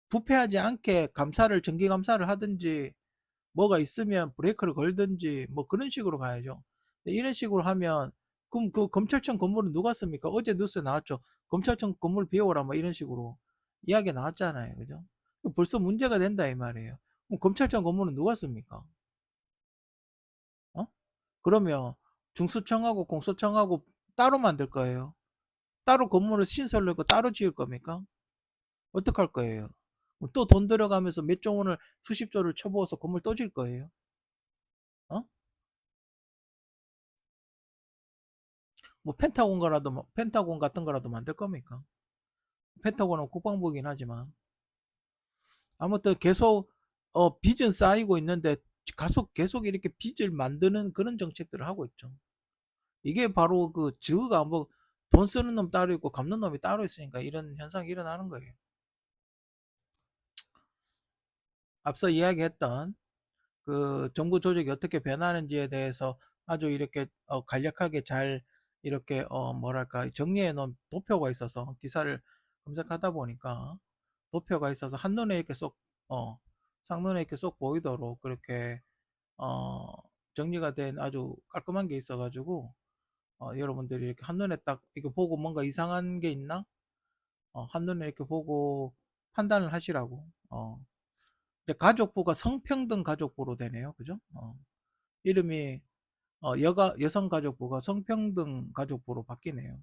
부패하지 않게 정기 감사를 하든지 뭐가 있으면 브레이크를 걸든지 뭐 그런 식으로 가야죠. 이런 식으로 하면 그럼 그 검찰청 건물은 누가 씁니까? 어제 뉴스에 나왔죠. 검찰청 건물 비워라 뭐 이런 식으로 이야기 나왔잖아요. 그죠? 벌써 문제가 된다 이 말이에요. 그럼 검찰청 건물은 누가 씁니까? 어? 그러면 중수청하고 공수청하고 따로 만들 거예요. 따로 건물을 신설로 고 따로 지을 겁니까? 어떡할 거예요? 또 돈 들어가면서 몇 조 원을 수십 조를 쳐부어서 건물 또 질 거예요? 어? 뭐 펜타곤 같은 거라도 만들 겁니까? 펜타곤은 국방부긴 하지만 아무튼 계속 빚은 쌓이고 있는데 계속 이렇게 빚을 만드는 그런 정책들을 하고 있죠. 이게 바로 그 즈가 뭐 돈 쓰는 놈 따로 있고 갚는 놈이 따로 있으니까 이런 현상이 일어나는 거예요. 앞서 이야기했던 그 정부 조직이 어떻게 변하는지에 대해서 아주 이렇게 간략하게 잘 이렇게 뭐랄까 정리해 놓은 도표가 있어서 기사를 검색하다 보니까 도표가 있어서 한눈에 이렇게 어, 상눈에 이렇게 쏙 보이도록 그렇게 어, 정리가 된 아주 깔끔한 게 있어가지고 여러분들이 이렇게 한눈에 딱 이거 보고 뭔가 이상한 게 있나? 한눈에 이렇게 보고 판단을 하시라고. 근데 가족부가 성평등 가족부로 되네요. 그죠? 이름이 여성가족부가 성평등 가족부로 바뀌네요.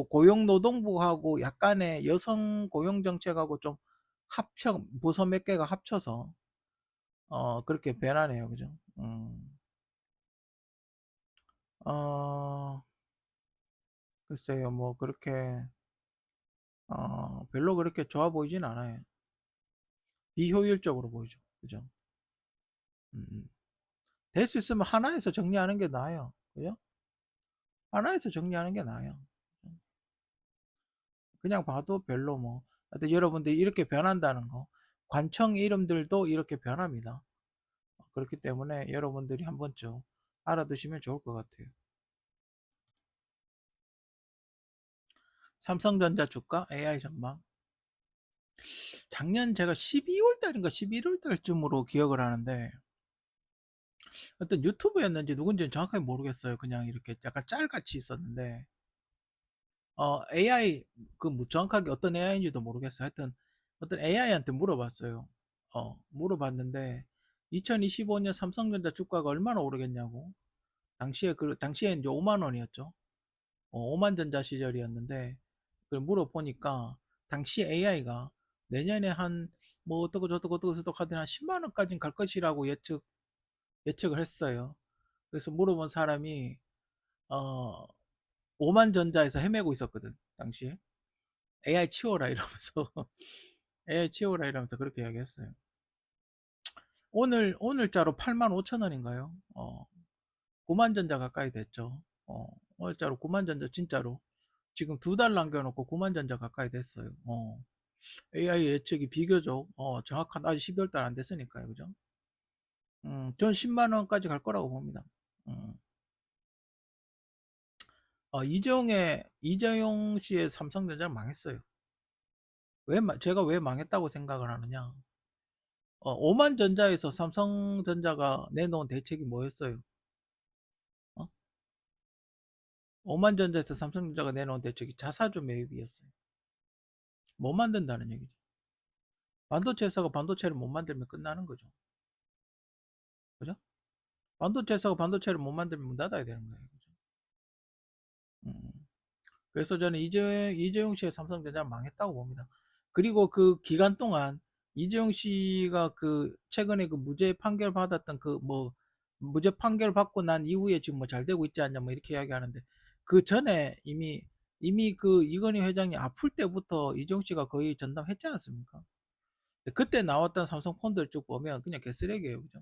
고용노동부하고 약간의 여성 고용정책하고 좀 부서 몇 개가 합쳐서 그렇게 변하네요. 그죠? 어, 글쎄요, 뭐 그렇게 별로 그렇게 좋아 보이진 않아요. 비효율적으로 보이죠. 그죠? 될 수 있으면 하나에서 정리하는 게 나아요. 그죠? 하나에서 정리하는 게 나아요. 그냥 봐도 별로 뭐. 하여튼 여러분들이 이렇게 변한다는 거. 관청 이름들도 이렇게 변합니다. 그렇기 때문에 여러분들이 한 번쯤 알아두시면 좋을 것 같아요. 삼성전자 주가 AI 전망. 작년 제가 12월 달인가 11월 달쯤으로 기억을 하는데 어떤 유튜브였는지 누군지는 정확하게 모르겠어요. 그냥 이렇게 약간 짤같이 있었는데 AI 정확하게 어떤 AI인지도 모르겠어요. 하여튼 어떤 AI한테 물어봤어요. 물어봤는데 2025년 삼성전자 주가가 얼마나 오르겠냐고. 당시에 이제 5만 원이었죠. 5만 전자 시절이었는데 그걸 물어보니까 당시 AI가 내년에 한 뭐 어떻고 저떻고 어떻고 저떻고 하더니 한 10만 원까지는 갈 것이라고 예측을 했어요. 그래서 물어본 사람이 어 5만 전자에서 헤매고 있었거든 당시에. AI 치워라 이러면서 AI 치워라 이러면서 그렇게 이야기했어요. 오늘자로 8만 5천 원인가요? 9만 전자 가까이 됐죠. 오늘자로 9만 전자 진짜로 지금 2달 남겨놓고 9만 전자 가까이 됐어요. AI 예측이 비교적 정확한 아직 12월 달 안 됐으니까요, 그죠? 전 10만 원까지 갈 거라고 봅니다. 음. 이재용 씨의 삼성전자는 망했어요. 제가 왜 망했다고 생각을 하느냐? 5만 전자에서 삼성전자가 내놓은 대책이 뭐였어요? 어? 5만 전자에서 삼성전자가 내놓은 대책이 자사주 매입이었어요. 못 만든다는 얘기죠. 반도체 회사가 반도체를 못 만들면 끝나는 거죠. 그죠? 반도체 회사가 반도체를 못 만들면 문 닫아야 되는 거예요. 그죠? 음. 그래서 저는 이재용 씨의 삼성전자 망했다고 봅니다. 그리고 그 기간 동안 이재용 씨가 최근에 무죄 판결 받았던 무죄 판결 받고 난 이후에 지금 뭐 잘 되고 있지 않냐 뭐 이렇게 이야기하는데 그 전에 이미 이건희 회장이 아플 때부터 이재용 씨가 거의 전담했지 않습니까? 그때 나왔던 삼성 폰들 쭉 보면 그냥 개쓰레기예요, 그죠?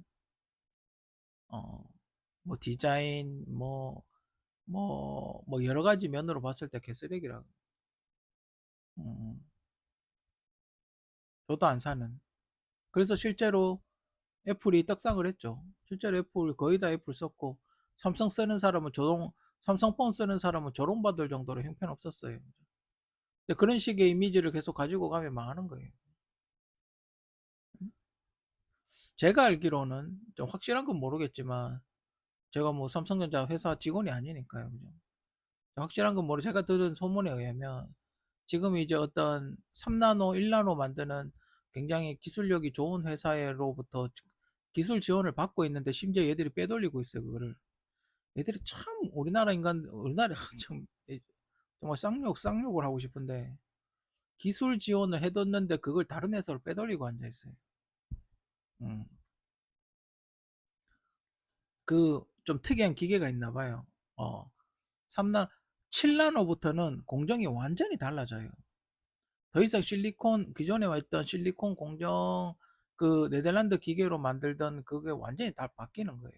어, 뭐 디자인 뭐 여러 가지 면으로 봤을 때 개쓰레기라고. 음. 저도 안 사는. 그래서 실제로 애플이 떡상을 했죠. 실제로 애플 거의 다 애플 썼고 삼성 쓰는 사람은 삼성폰 쓰는 사람은 조롱받을 정도로 형편없었어요. 근데 그런 식의 이미지를 계속 가지고 가면 망하는 거예요. 제가 알기로는 좀 확실한 건 모르겠지만 제가 뭐 삼성전자 회사 직원이 아니니까요. 그죠? 확실한 건 제가 들은 소문에 의하면 지금 이제 어떤 3나노, 1나노 만드는 굉장히 기술력이 좋은 회사로부터 기술 지원을 받고 있는데 심지어 얘들이 빼돌리고 있어요, 그거를. 얘들이 참 우리나라 참 정말 쌍욕을 하고 싶은데 기술 지원을 해뒀는데 그걸 다른 회사로 빼돌리고 앉아 있어요. 음. 좀 특이한 기계가 있나 봐요. 3나 7나노부터는 공정이 완전히 달라져요. 더 이상 기존에 있던 실리콘 공정 네덜란드 기계로 만들던 그게 완전히 다 바뀌는 거예요.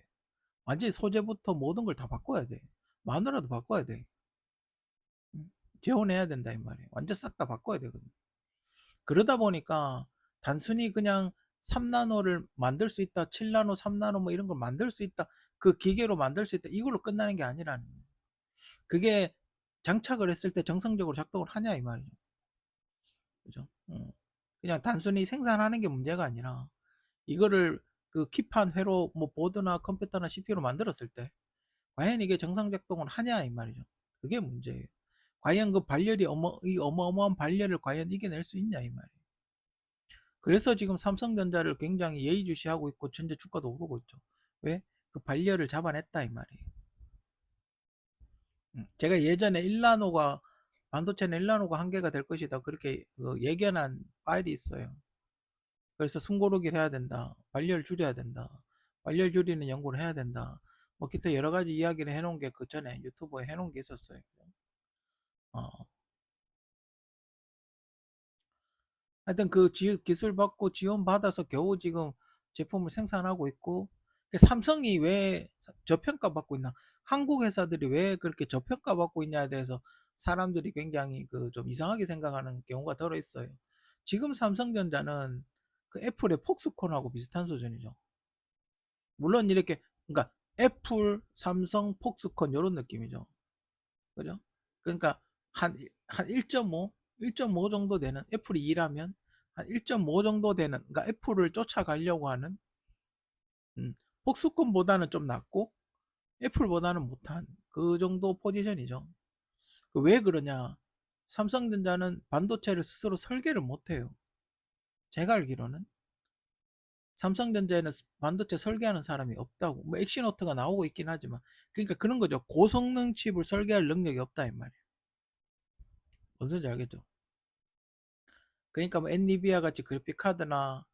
완전히 소재부터 모든 걸 다 바꿔야 돼. 마누라도 바꿔야 돼. 재혼해야 된다 이 말이에요. 완전 싹 다 바꿔야 되거든. 그러다 보니까 단순히 그냥 3나노를 만들 수 있다, 7나노, 3나노 뭐 이런 걸 만들 수 있다, 그 기계로 만들 수 있다, 이걸로 끝나는 게 아니라는 거예요. 그게 장착을 했을 때 정상적으로 작동을 하냐 이 말이죠. 그죠? 그냥 단순히 생산하는 게 문제가 아니라 이거를 킵한 회로 뭐 보드나 컴퓨터나 CPU로 만들었을 때 과연 이게 정상 작동을 하냐 이 말이죠. 그게 문제예요. 과연 이 어마어마한 발열을 과연 이겨낼 수 있냐 이 말이에요. 그래서 지금 삼성전자를 굉장히 예의주시하고 있고 전체 주가도 오르고 있죠. 왜? 그 발열을 잡아냈다 이 말이에요. 제가 예전에 반도체는 1나노가 한계가 될 것이다 그렇게 예견한 파일이 있어요. 그래서 숨고르기를 해야 된다. 발열 줄여야 된다. 발열 줄이는 연구를 해야 된다. 뭐 기타 여러 가지 이야기를 해놓은 게 그 전에 유튜브에 해놓은 게 있었어요. 어, 하여튼 기술 받고 지원 받아서 겨우 지금 제품을 생산하고 있고 삼성이 왜 저평가 받고 있나? 한국 회사들이 왜 그렇게 저평가 받고 있냐에 대해서 사람들이 굉장히 좀 이상하게 생각하는 경우가 들어 있어요. 지금 삼성전자는 애플의 폭스콘하고 비슷한 수준이죠. 물론 이렇게 그러니까 애플, 삼성, 폭스콘 이런 느낌이죠. 그죠? 그러니까 한 1.5 정도 되는 애플이 2라면 한 1.5 정도 되는 그러니까 애플을 쫓아가려고 하는 폭스콘보다는 좀 낫고 애플보다는 못한 그 정도 포지션이죠. 왜 그러냐? 삼성전자는 반도체를 스스로 설계를 못해요. 제가 알기로는 삼성전자에는 반도체 설계하는 사람이 없다고. 뭐 엑시노트가 나오고 있긴 하지만, 그러니까 그런 거죠. 고성능 칩을 설계할 능력이 없다 이 말이에요. 뭔 소리인지 알겠죠? 그러니까 뭐 엔비디아 같이 그래픽 카드나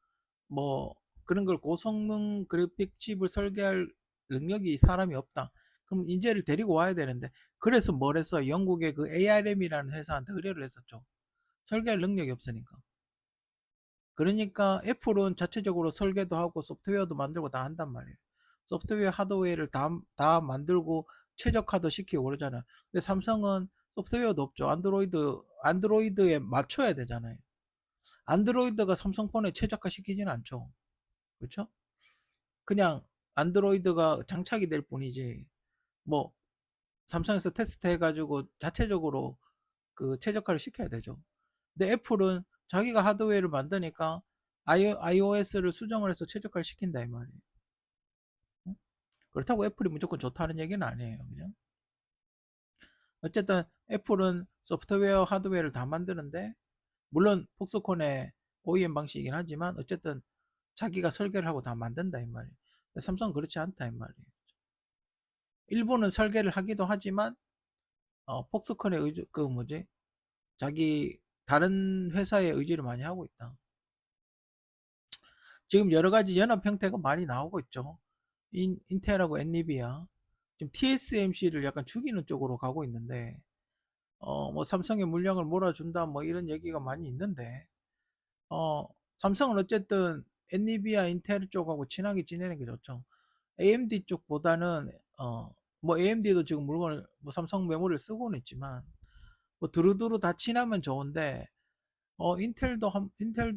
뭐 그런 걸 고성능 그래픽 칩을 설계할 능력이 사람이 없다. 그럼 인재를 데리고 와야 되는데, 그래서 뭘 했어? 영국의 그 ARM이라는 회사한테 의뢰를 했었죠. 설계할 능력이 없으니까. 그러니까 애플은 자체적으로 설계도 하고 소프트웨어도 만들고 다 한단 말이에요. 소프트웨어 하드웨어를 다 만들고 최적화도 시키고 그러잖아요. 근데 삼성은 소프트웨어도 없죠. 안드로이드에 맞춰야 되잖아요. 안드로이드가 삼성폰에 최적화 시키지는 않죠. 그렇죠? 그냥 안드로이드가 장착이 될 뿐이지, 뭐 삼성에서 테스트 해가지고 자체적으로 그 최적화를 시켜야 되죠. 근데 애플은 자기가 하드웨어를 만드니까 iOS를 수정을 해서 최적화를 시킨다 이 말이에요. 그렇다고 애플이 무조건 좋다는 얘기는 아니에요. 그죠? 어쨌든 애플은 소프트웨어 하드웨어를 다 만드는데, 물론 폭스콘의 OEM 방식이긴 하지만 어쨌든 자기가 설계를 하고 다 만든다 이 말이에요. 근데 삼성은 그렇지 않다 이 말이에요. 일부는 설계를 하기도 하지만 폭스콘의 의지, 그 뭐지, 자기 다른 회사의 의지를 많이 하고 있다. 지금 여러 가지 연합 형태가 많이 나오고 있죠. 인텔하고 엔비디아 지금 TSMC를 약간 죽이는 쪽으로 가고 있는데, 뭐 삼성의 물량을 몰아준다 뭐 이런 얘기가 많이 있는데, 어 삼성은 어쨌든 엔비디아 인텔 쪽하고 친하게 지내는 게 좋죠. AMD 쪽보다는 뭐 AMD도 지금 물건을 뭐 삼성 메모리를 쓰고는 있지만, 뭐 두루두루 다 친하면 좋은데, 인텔도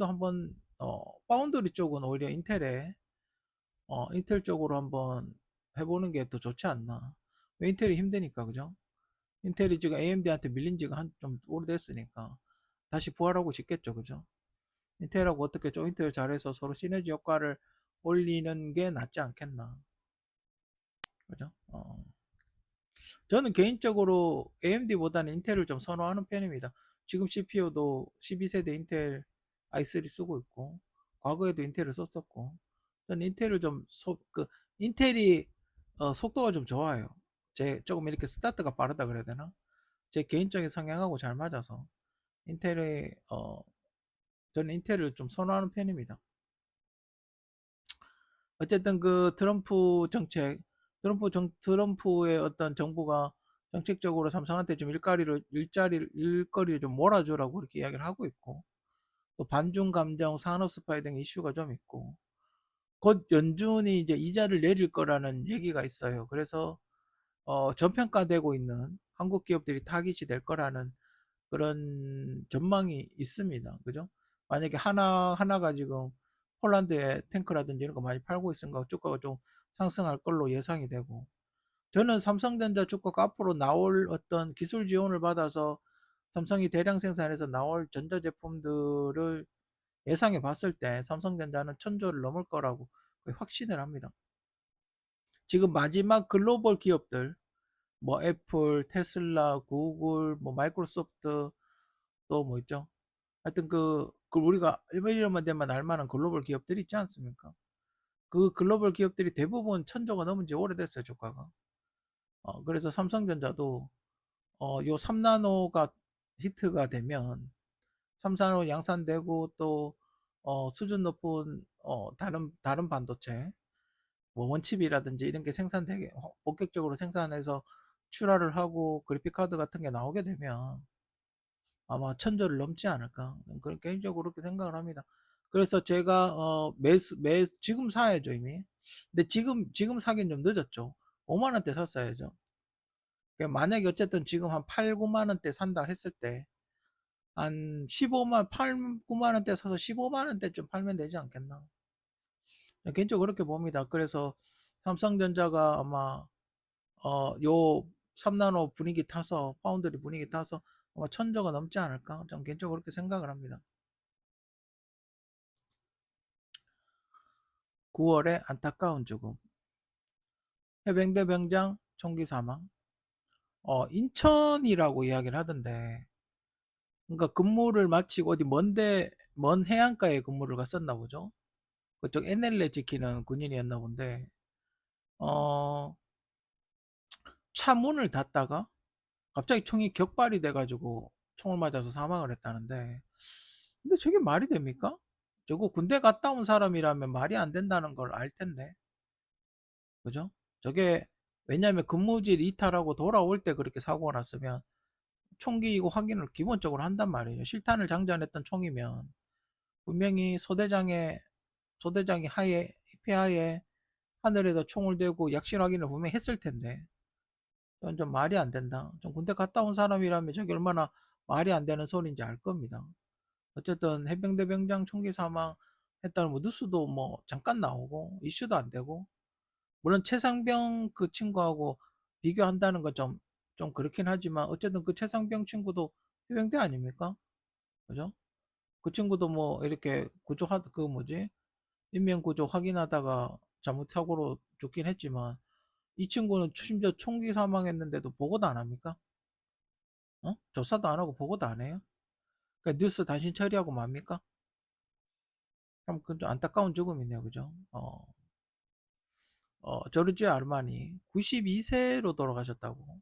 한번, 파운드리 쪽은 오히려 인텔 쪽으로 한번 해보는 게 더 좋지 않나. 왜 인텔이 힘드니까, 그죠? 인텔이 지금 AMD한테 밀린 지가 좀 오래됐으니까 다시 부활하고 싶겠죠, 그죠? 인텔하고 어떻게 조인트를 잘해서 서로 시너지 효과를 올리는 게 낫지 않겠나, 그죠? 저는 개인적으로 AMD보다는 인텔을 좀 선호하는 편입니다. 지금 CPU도 12세대 인텔 i3 쓰고 있고, 과거에도 인텔을 썼었고, 저는 인텔을 인텔이 속도가 좀 좋아요. 조금 이렇게 스타트가 빠르다 그래야 되나? 제 개인적인 성향하고 잘 맞아서 인텔에, 저는 인텔을 좀 선호하는 편입니다. 어쨌든 그 트럼프 정책, 트럼프의 어떤 정부가 정책적으로 삼성한테 좀 일거리를 좀 몰아주라고 그렇게 이야기를 하고 있고, 또 반중 감정, 산업 스파이 등 이슈가 좀 있고, 곧 연준이 이제 이자를 내릴 거라는 얘기가 있어요. 그래서 저평가되고 있는 한국 기업들이 타깃이 될 거라는 그런 전망이 있습니다. 그죠? 만약에 하나가 지금 폴란드에 탱크라든지 이런 거 많이 팔고 있으니까 주가가 좀 상승할 걸로 예상이 되고, 저는 삼성전자 주가가 앞으로 나올 어떤 기술 지원을 받아서 삼성이 대량 생산해서 나올 전자제품들을 예상해 봤을 때 삼성전자는 천조를 넘을 거라고 거의 확신을 합니다. 지금 마지막 글로벌 기업들, 뭐 애플, 테슬라, 구글, 뭐 마이크로소프트, 또 뭐 있죠? 하여튼 그 우리가 이름만 되면 알만한 글로벌 기업들이 있지 않습니까? 그 글로벌 기업들이 대부분 천조가 넘은 지 오래됐어요, 주가가. 그래서 삼성전자도 요 3나노가 히트가 되면 3나노 양산되고, 또 수준 높은 다른 반도체, 뭐 원칩이라든지 이런 게 생산되게 본격적으로 생산해서 출하를 하고 그래픽 카드 같은 게 나오게 되면 아마 천조를 넘지 않을까, 그런 개인적으로 그렇게 생각을 합니다. 그래서 제가 지금 사야죠 이미. 근데 지금 사긴 좀 늦었죠. 5만 원대 샀어야죠. 그러니까 만약에 어쨌든 지금 한 8, 9만 원대 산다 했을 때, 한 8, 9만 원대 사서 15만 원대쯤 팔면 되지 않겠나. 개인적으로 그렇게 봅니다. 그래서 삼성전자가 아마 요 3나노 분위기 타서, 파운드리 분위기 타서 아마 천조가 넘지 않을까, 저는 개인적으로 그렇게 생각을 합니다. 9월에 안타까운 죽음. 해병대 병장 총기 사망. 인천이라고 이야기를 하던데, 그러니까 근무를 마치고 어디 먼 해안가에 근무를 갔었나 보죠. 그쪽 NLL 지키는 군인이었나 본데 어 차 문을 닫다가 갑자기 총이 격발이 돼 가지고 총을 맞아서 사망을 했다는데 근데 저게 말이 됩니까? 저거 군대 갔다 온 사람이라면 말이 안 된다는 걸 알 텐데. 그죠? 저게 왜냐하면 근무지를 이탈하고 돌아올 때 그렇게 사고가 났으면 총기이고 확인을 기본적으로 한단 말이에요. 실탄을 장전했던 총이면 분명히 소대장이 하에 폐하에 하늘에다 총을 대고 약실 확인을 분명히 했을 텐데 이건 좀 말이 안 된다. 좀 군대 갔다 온 사람이라면 저게 얼마나 말이 안 되는 소리인지 알 겁니다. 어쨌든 해병대 병장 총기 사망했다는 뭐 뉴스도 뭐 잠깐 나오고 이슈도 안 되고 물론 최상병 그 친구하고 비교한다는 건 좀 그렇긴 하지만 어쨌든 그 최상병 친구도 해병대 아닙니까? 그죠? 그 친구도 뭐 이렇게 그 뭐지? 인명 구조 확인하다가 잘못 사고로 죽긴 했지만 이 친구는 심지어 총기 사망했는데도 보고도 안 합니까? 어? 조사도 안 하고 보고도 안 해요? 그러니까 뉴스 단신 처리하고 맙니까? 참 그 좀 안타까운 죽음이네요. 그죠? 조르지아 아르마니 92세로 돌아가셨다고.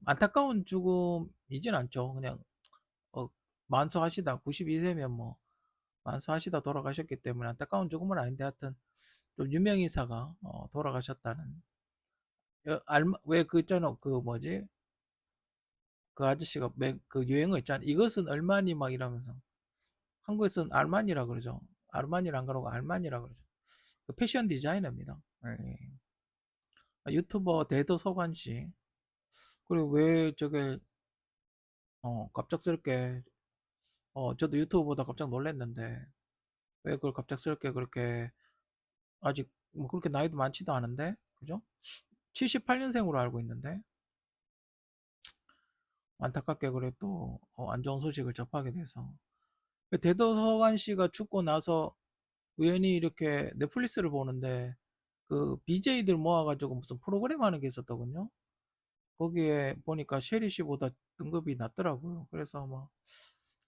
안타까운 죽음이진 않죠. 그냥 어, 만수하시다 92세면 뭐 만수하시다 돌아가셨기 때문에 안타까운 죽음은 아닌데 하여튼 좀 유명인사가 돌아가셨다는 왜 그 있잖아 그 뭐지 그 아저씨가 그 유행어 있잖아 이것은 얼마니 막 이러면서 한국에서는 알만이라 그러죠. 아르마니라 안 그러고 알만이라 그러죠. 그 패션 디자이너입니다. 예. 유튜버 대도서관 씨 그리고 왜 저게 갑작스럽게 저도 유튜브 보다 깜짝 놀랐는데 왜 그걸 갑작스럽게 그렇게 아직 뭐 그렇게 나이도 많지도 않은데 그죠? 78년생으로 알고 있는데 안타깝게 그래 또 안 좋은 소식을 접하게 돼서 그 대도서관 씨가 죽고 나서 우연히 이렇게 넷플릭스를 보는데 그 BJ들 모아가지고 무슨 프로그램 하는 게 있었더군요. 거기에 보니까 셰리 씨보다 등급이 낮더라고요. 그래서 뭐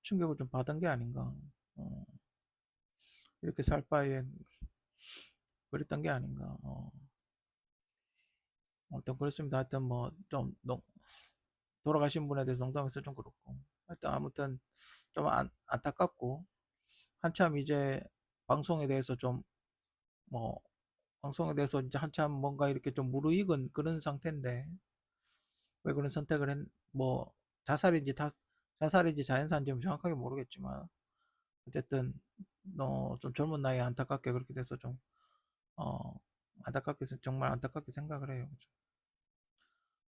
충격을 좀 받은 게 아닌가. 어, 이렇게 살 바엔 그랬던 게 아닌가. 아무튼 그렇습니다. 하여튼 뭐 좀 돌아가신 분에 대해서 농담해서 좀 그렇고. 하여튼 아무튼 좀 안타깝고 한참 이제 방송에 대해서 좀 뭐 방송에 대해서 이제 한참 뭔가 이렇게 좀 무르익은 그런 상태인데 왜 그런 선택을 뭐 자살인지 자살인지 자연사인지 정확하게 모르겠지만 어쨌든 좀 젊은 나이에 안타깝게 그렇게 돼서 좀 어, 안타깝게 정말 안타깝게 생각을 해요. 그죠?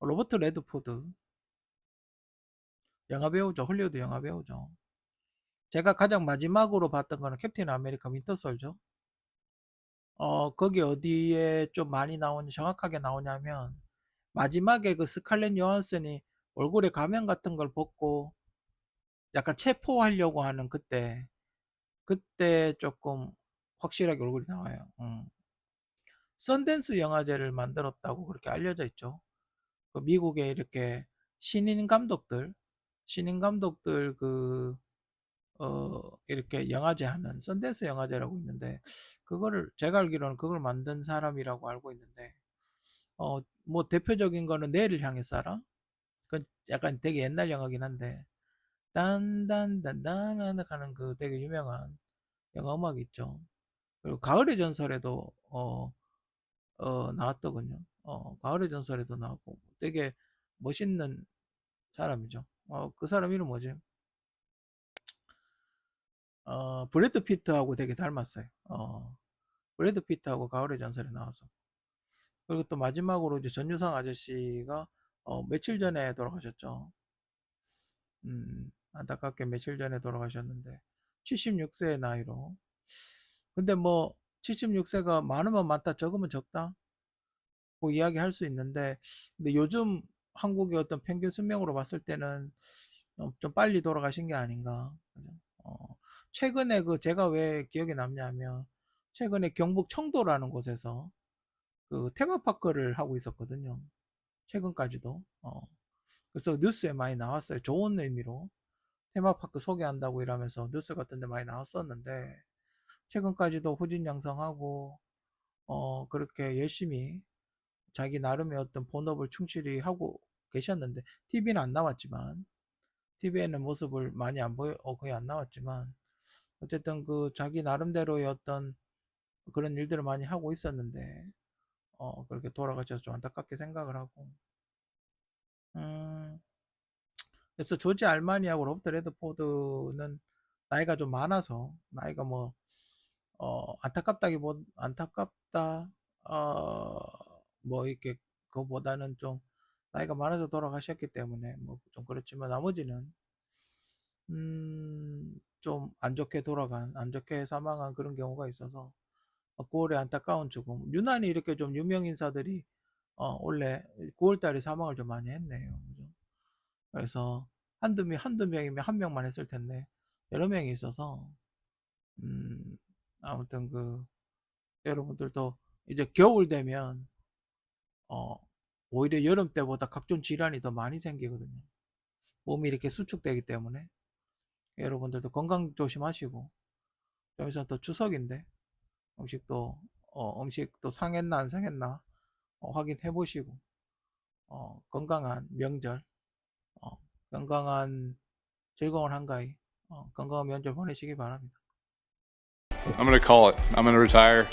로버트 레드포드 영화 배우죠. 헐리우드 영화 배우죠. 제가 가장 마지막으로 봤던 거는 캡틴 아메리카 윈터 솔저. 거기 어디에 좀 많이 나오냐 정확하게 나오냐면 마지막에 그 스칼렛 요한슨이 얼굴에 가면 같은 걸 벗고 약간 체포하려고 하는 그때 조금 확실하게 얼굴이 나와요. 썬댄스 영화제를 만들었다고 그렇게 알려져 있죠. 그 미국의 이렇게 신인 감독들, 신인 감독들 이렇게 영화제 하는 썬댄스 영화제라고 있는데, 그거를, 제가 알기로는 그걸 만든 사람이라고 알고 있는데, 뭐 대표적인 거는 내를 향해 살아? 그건 약간 되게 옛날 영화긴 한데, 딴딴딴딴 하는 그 되게 유명한 영화 음악 있죠. 그리고 가을의 전설에도 나왔더군요. 가을의 전설에도 나왔고 되게 멋있는 사람이죠. 그 사람 이름 뭐지? 브래드 피트하고 되게 닮았어요. 브래드 피트하고 가을의 전설에 나와서. 그리고 또 마지막으로 이제 전유상 아저씨가 며칠 전에 돌아가셨죠. 안타깝게 며칠 전에 돌아가셨는데 76세의 나이로. 근데 뭐 76세가 많으면 많다, 적으면 적다. 뭐 이야기할 수 있는데 근데 요즘 한국의 어떤 평균 수명으로 봤을 때는 좀 빨리 돌아가신 게 아닌가. 그죠? 최근에 그 제가 왜 기억에 남냐면 최근에 경북 청도라는 곳에서 그 테마파크를 하고 있었거든요. 최근까지도. 그래서 뉴스에 많이 나왔어요. 좋은 의미로. 테마파크 소개한다고 이러면서 뉴스 같은 데 많이 나왔었는데, 최근까지도 후진양성하고 그렇게 열심히 자기 나름의 어떤 본업을 충실히 하고 계셨는데, TV는 안 나왔지만, TV에는 모습을 많이 안 보여, 거의 안 나왔지만, 어쨌든 그 자기 나름대로의 어떤 그런 일들을 많이 하고 있었는데, 그렇게 돌아가셔서 좀 안타깝게 생각을 하고, 음, 그래서 조지 알마니하고 로버트 레드포드는 나이가 좀 많아서, 나이가 뭐, 안타깝다, 어, 뭐, 이렇게, 그거보다는 좀, 나이가 많아서 돌아가셨기 때문에, 뭐, 좀 그렇지만, 나머지는, 좀 안 좋게 사망한 그런 경우가 있어서, 9월에 안타까운 죽음. 유난히 이렇게 좀 유명 인사들이, 원래 9월 달에 사망을 좀 많이 했네요. 그죠? 그래서, 한두 명이면 한 명만 했을 텐데, 여러 명이 있어서, 음, 아무튼 여러분들도 이제 겨울 되면, 어, 오히려 여름 때보다 각종 질환이 더 많이 생기거든요. 몸이 이렇게 수축되기 때문에. 여러분들도 건강 조심하시고, 좀 있으면 또 추석인데, 음식도, 음식도 상했나 안 상했나, 확인해 보시고, 건강한 명절, 어, 건강한 즐거운 한가위, 건강한 명절 보내시기 바랍니다. I'm gonna call it. I'm gonna retire.